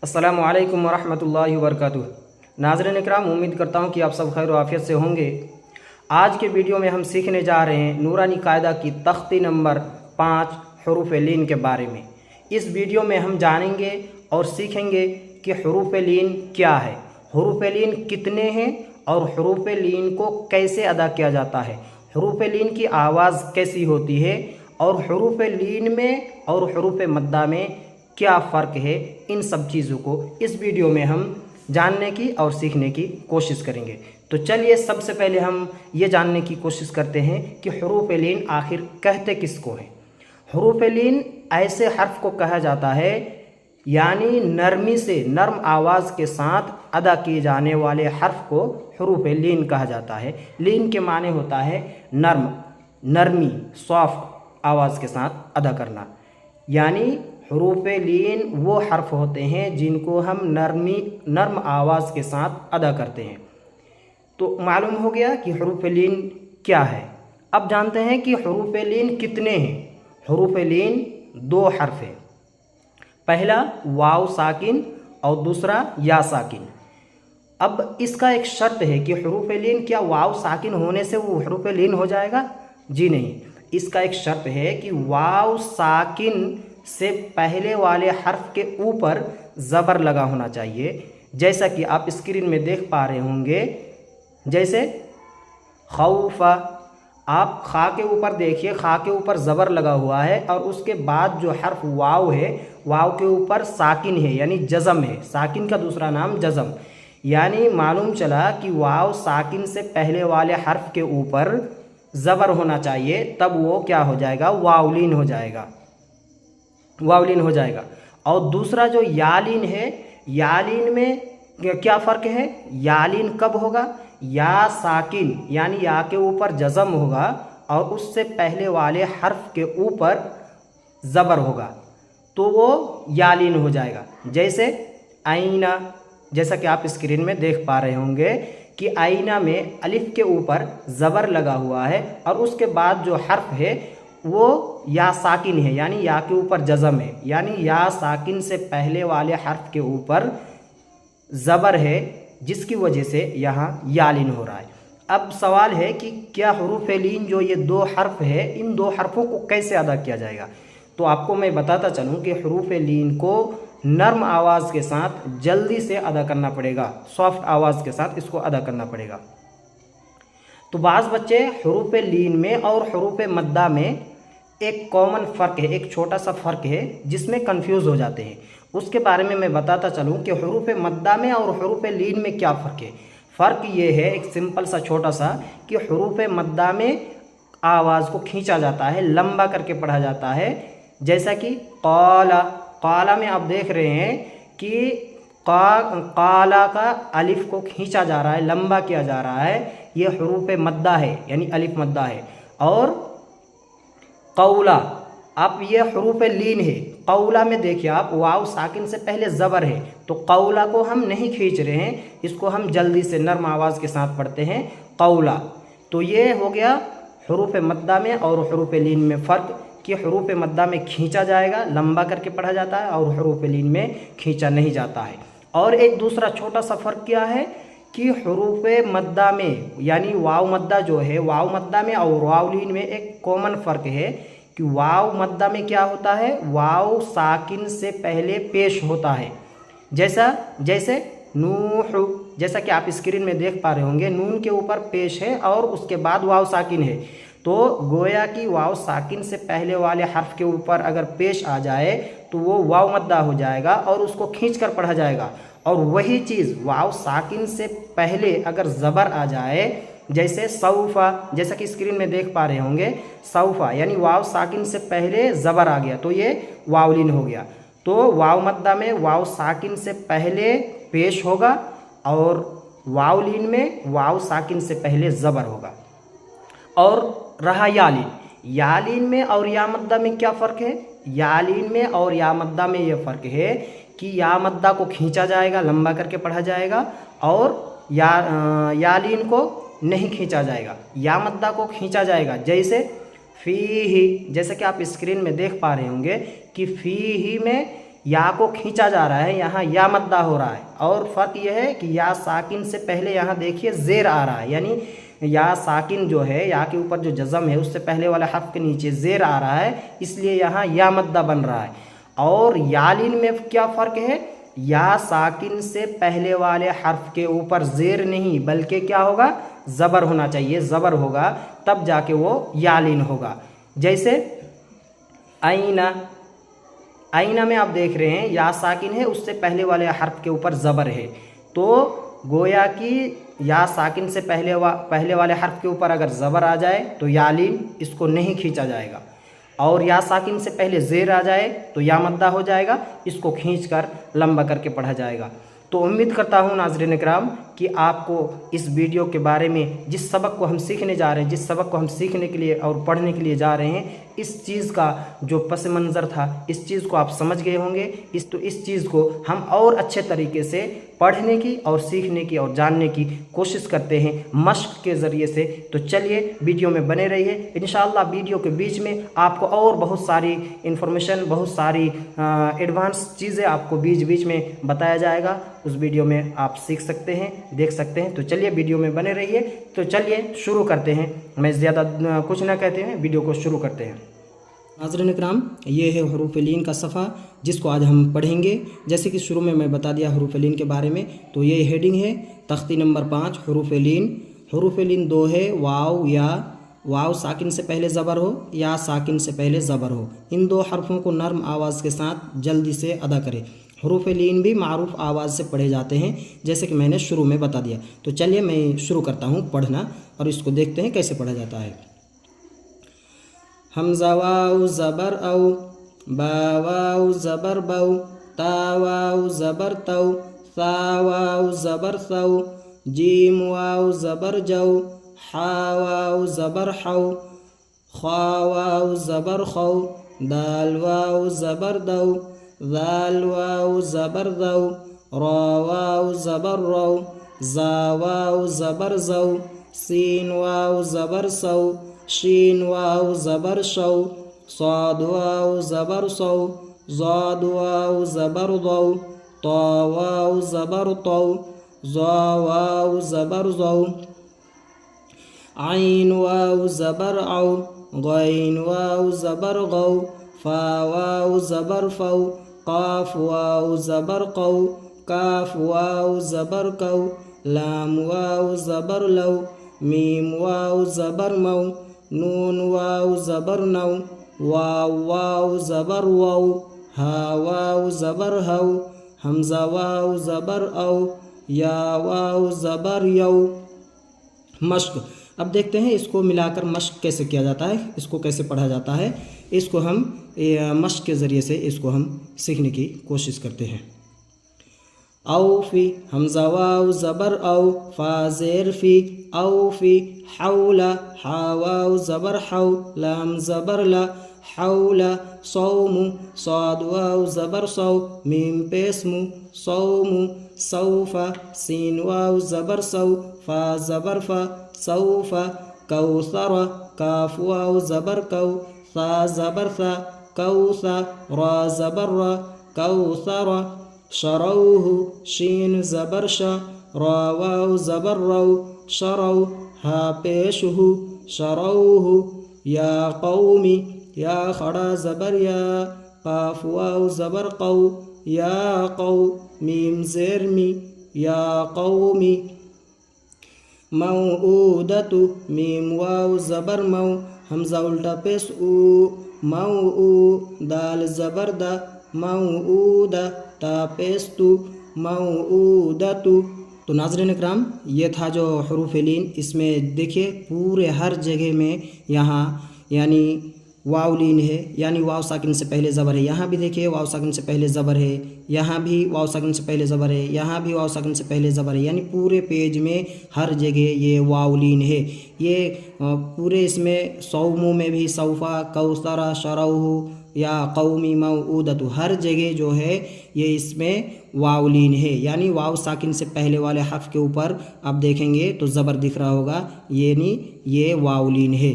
अस्सलामु अलैकुम वरहमतुल्लाहि वबरकातुहू। नाज़रीन इकराम, उम्मीद करता हूँ कि आप सब खैर आफियत से होंगे। आज के वीडियो में हम सीखने जा रहे हैं नूरानी कायदा की तख्ती नंबर 5 हुरूफ लीन के बारे में। इस वीडियो में हम जानेंगे और सीखेंगे कि हुरूफ लीन क्या है, हुरूफ लीन कितने हैं और हुरूफ लीन को कैसे अदा किया जाता है, हुरूफ लीन की आवाज़ कैसी होती है और हुरूफ लीन में और हुरूफ मद्दा में क्या फ़र्क है। इन सब चीज़ों को इस वीडियो में हम जानने की और सीखने की कोशिश करेंगे। तो चलिए सबसे पहले हम ये जानने की कोशिश करते हैं कि हुरूफ लीन आखिर कहते किसको हैं। हुरूफ लीन ऐसे हर्फ को कहा जाता है यानी नरमी से, नर्म आवाज़ के साथ अदा किए जाने वाले हर्फ को हुरूफ लीन कहा जाता है। लीन के माने होता है नर्म, नरमी, सॉफ्ट आवाज़ के साथ अदा करना। यानी हुरूफ लीन वो हर्फ होते हैं जिनको हम नर्म आवाज़ के साथ अदा करते हैं। तो मालूम हो गया कि हुरूफ लीन क्या है। अब जानते हैं कि हुरूफ लीन कितने हैं। हुरूफ लीन 2 हर्फ है, पहला वाव साकिन और दूसरा या साकिन। अब इसका एक शर्त है कि हुरूफ लीन क्या वाव साकिन होने से वो हुरूफ लीन हो जाएगा? जी नहीं, इसका एक शर्त है कि वाव साकिन से पहले वाले हर्फ के ऊपर ज़बर लगा होना चाहिए। जैसा कि आप स्क्रीन में देख पा रहे होंगे, जैसे खौफा, आप खा के ऊपर देखिए, खा के ऊपर ज़बर लगा हुआ है और उसके बाद जो हर्फ वाव है, वाव के ऊपर साकिन है यानी जज़म है। साकिन का दूसरा नाम जज़म। यानी मालूम चला कि वाव साकिन से पहले वाले हर्फ के ऊपर ज़बर होना चाहिए, तब वो क्या हो जाएगा? वावलीन हो जाएगा, वावलीन हो जाएगा। और दूसरा जो यालीन है, यालीन में क्या फ़र्क है? यालीन कब होगा? या साकिन यानी या के ऊपर जज़म होगा और उससे पहले वाले हर्फ के ऊपर ज़बर होगा तो वो यालीन हो जाएगा। जैसे आईना, जैसा कि आप स्क्रीन में देख पा रहे होंगे कि आईना में अलिफ के ऊपर ज़बर लगा हुआ है और उसके बाद जो हर्फ है वो या साकिन है यानी या के ऊपर जज़म है। यानी या साकिन से पहले वाले हर्फ के ऊपर ज़बर है जिसकी वजह से यहाँ यालीन हो रहा है। अब सवाल है कि क्या हुरूफ लीन जो ये 2 हर्फ है, इन 2 हर्फों को कैसे अदा किया जाएगा? तो आपको मैं बताता चलूँ कि हुरूफ लीन को नर्म आवाज़ के साथ जल्दी से अदा करना पड़ेगा, सॉफ्ट आवाज़ के साथ इसको अदा करना पड़ेगा। तो बाज़ बच्चे हुरूफ लीन में और हुरूफ मद्दा में एक कॉमन फ़र्क है, एक छोटा सा फ़र्क है जिसमें कंफ्यूज हो जाते हैं। उसके बारे में मैं बताता चलूँ कि हुरूफ मद्दा में और हुरूफ लीन में क्या फ़र्क है। फ़र्क ये है, एक सिंपल सा छोटा सा, कि हुरूफ मद्दा में आवाज़ को खींचा जाता है, लंबा करके पढ़ा जाता है। जैसा कि क़ाला, क़ाला में आप देख रहे हैं कि क़ाला का अलिफ को खींचा जा रहा है, लंबा किया जा रहा है, ये हुरूफ मद्दा है यानी अलिफ मद्दा है। और कौला, अब ये हुरूफ लीन है। कौला में देखिए आप, वाव साकिन से पहले ज़बर है तो कौला को हम नहीं खींच रहे हैं, इसको हम जल्दी से नर्म आवाज़ के साथ पढ़ते हैं कौला। तो ये हो गया हुरूफ मद्दा में और हुरूफ लीन में फ़र्क कि हुरूफ मद्दा में खींचा जाएगा, लंबा करके पढ़ा जाता है, और हुरूफ लीन में खींचा नहीं जाता है। और एक दूसरा छोटा सा फ़र्क क्या है कि हुरूफ मद्दा में यानी वाव मद्दा जो है, वाव मद्दा में और वाव लीन में एक कॉमन फ़र्क है कि वाव मद्दा में क्या होता है? वाव साकिन से पहले पेश होता है। जैसे नूह, जैसा कि आप स्क्रीन में देख पा रहे होंगे, नून के ऊपर पेश है और उसके बाद वाव साकिन है। तो गोया कि वाव साकिन से पहले वाले हर्फ के ऊपर अगर पेश आ जाए तो वो वाव मद्दा हो जाएगा और उसको खींच कर पढ़ा जाएगा। और वही चीज़ वाव साकिन से पहले अगर ज़बर आ जाए, जैसे सौफ़ा, जैसा कि स्क्रीन में देख पा रहे होंगे, सौफ़ा यानी वाव साकिन से पहले ज़बर आ गया तो ये वावलीन हो गया। तो वाव मद्दा में वाव साकिन से पहले पेश होगा और वावलीन में वाव साकिन से पहले ज़बर होगा। और रहा यालीन, यालीन में और या मद्दा में क्या फ़र्क है? यालीन में और या मद्दा में ये फ़र्क है कि या मद्दा को खींचा जाएगा, लंबा करके पढ़ा जाएगा, और यालीन को नहीं खींचा जाएगा, या मद्दा को खींचा जाएगा। जैसे फ़ीही, जैसे कि आप स्क्रीन में देख पा रहे होंगे कि फ़ीही में या को खींचा जा रहा है, यहाँ या मद्दा हो रहा है। और फ़र्क यह है कि या साकिन से पहले यहाँ देखिए ज़ेर आ रहा है, यानी या साकिन जो है, या के ऊपर जो जज़म है उससे पहले वाला हर्फ के नीचे ज़ेर आ रहा है, इसलिए यहाँ या मद्दा बन रहा है। और यालिन में क्या फ़र्क है, या साकिन से पहले वाले हर्फ के ऊपर ज़ेर नहीं बल्कि क्या होगा, ज़बर होना चाहिए, ज़बर होगा तब जाके वो यालिन होगा। जैसे आईना, आईना में आप देख रहे हैं या साकिन है, उससे पहले वाले हर्फ के ऊपर ज़बर है, तो गोया कि या साकिन से पहले वाले हर्फ के ऊपर अगर ज़बर आ जाए तो यालिन इसको नहीं खींचा जाएगा, और या साकिन से पहले ज़ेर आ जाए तो या मद्दा हो जाएगा, इसको खींचकर लंबा करके पढ़ा जाएगा। तो उम्मीद करता हूँ नाज़रीन इकराम कि आपको इस वीडियो के बारे में, जिस सबक को हम सीखने जा रहे हैं, जिस सबक को हम सीखने के लिए और पढ़ने के लिए जा रहे हैं, इस चीज़ का जो पस मंज़र था, इस चीज़ को आप समझ गए होंगे। इस चीज़ को हम और अच्छे तरीके से पढ़ने की और सीखने की और जानने की कोशिश करते हैं मश्क के ज़रिए से। तो चलिए वीडियो में बने रहिए, इंशाअल्लाह वीडियो के बीच में आपको और बहुत सारी इन्फॉर्मेशन, बहुत सारी एडवांस चीज़ें आपको बीच बीच में बताया जाएगा। उस वीडियो में आप सीख सकते हैं, देख सकते हैं। तो चलिए वीडियो में बने रहिए। तो चलिए शुरू करते हैं, मैं ज़्यादा कुछ ना कहते हैं, वीडियो को शुरू करते हैं। नाज़रीन इकराम, ये है हरूफ लीन का सफ़ा जिसको आज हम पढ़ेंगे। जैसे कि शुरू में मैं बता दिया हरूफ लीन के बारे में, तो ये हेडिंग है तख्ती नंबर 5 हरूफ लीन। हरूफ लीन 2 है, वाव या, वाव साकिन से पहले ज़बर हो या साकिन से पहले ज़बर हो। इन दो हरफों को नर्म आवाज़ के साथ जल्दी से अदा करें। हरूफ लीन भी मारूफ आवाज़ से पढ़े जाते हैं, जैसे कि मैंने शुरू में बता दिया। तो चलिए मैं शुरू करता हूँ पढ़ना और इसको देखते हैं कैसे पढ़ा जाता है। हमज़ा वाव ज़बर औ, बा वाव ज़बर बौ, ता वाव ज़बर तौ, सा वाव ज़बर सौ, जीम वाव ज़बर जौ, हा वाव ज़बर हौ, खा वाव ज़बर खौ, दाल वाव ज़बर दौ, दाल वाव ज़बर दौ, रा वाव ज़बर रौ, जा वाव ज़बर जौ, सीन वाव ज़बर सौ, शीन वाव ज़बर शौ, साद वाव ज़बर सौ, ज़ाद वाव ज़बर दौ, ता वाव ज़बर तौ, ज़ा वाव ज़बर ज़ौ, आइन वाव ज़बर औ, गैन वाव ज़बर गौ, फा वाव ज़बर फौ, काफ वाव ज़बर कौ, काफ वाव ज़बर कौ, लाम वाव ज़बर लौ, मीम वाव ज़बर मौ, नून वाव ज़बर नौ, वाव वाव ज़बर वौ, हा वाव ज़बर हौ, हमज़ा वाव ज़बर औ, या वाव ज़बर यौ। मश्क, अब देखते हैं इसको मिलाकर मश्क कैसे किया जाता है, इसको कैसे पढ़ा जाता है। इसको हम मश्क के ज़रिए से इसको हम सीखने की कोशिश करते हैं। औफ़ी, हमज़ा वाव ज़बर औ, फा ज़ेर फ़ी, औफ़ी, हौला, हा वाव ज़बर हौ, लाम ज़बर ला, हौला, सौमु, साद वाव ज़बर सौ, मीम पेश मु, सौमु, सौफ़ा, सीन वाव ज़बर सौ, फा ज़बर फ़ा, सौफ़ा, कौसरा, काफ वाव ज़बर कौ, सा ज़बर सा, कौसा, रा ज़बर रा, कौसरा, शरौहु, शीन ज़बर शा, रा वाव ज़बर रौ, शरौ, हा पेशहु, शरौहु, या कौमी, या खड़ा ज़बर या, काफ वाव ज़बर कौ, या कौ, मीम ज़ेर मी, या कौमी, मौऊदतु, मीम वाव ज़बर मौ, हमज़ा उल्टा पेश ऊ, मऊ, दाल ज़बर दा, मऊदा, ता पेश तु, मऊदतु। तो नाज़रीन इकराम, ये था जो हरूफ लीन। इसमें देखिए पूरे हर जगह में यहाँ यानी वाव लीन है, यानी वाव साकिन से पहले ज़बर है। यहाँ भी देखिए वाव साकिन से पहले ज़बर है, यहाँ भी वाव साकिन से पहले ज़बर है, यहाँ भी वाव साकिन से पहले ज़बर है, यानी पूरे पेज में हर जगह ये वाव लीन है। ये पूरे इसमें सौमु में भी सौफ़ा, कौसरा, शरौहु, या कौमी, मऊदतु, हर जगह जो है ये इसमें वाव लीन है, यानी वाव साकिन से पहले वाले हर्फ के ऊपर आप देखेंगे तो ज़बर दिख रहा होगा, यानी ये वाव लीन है।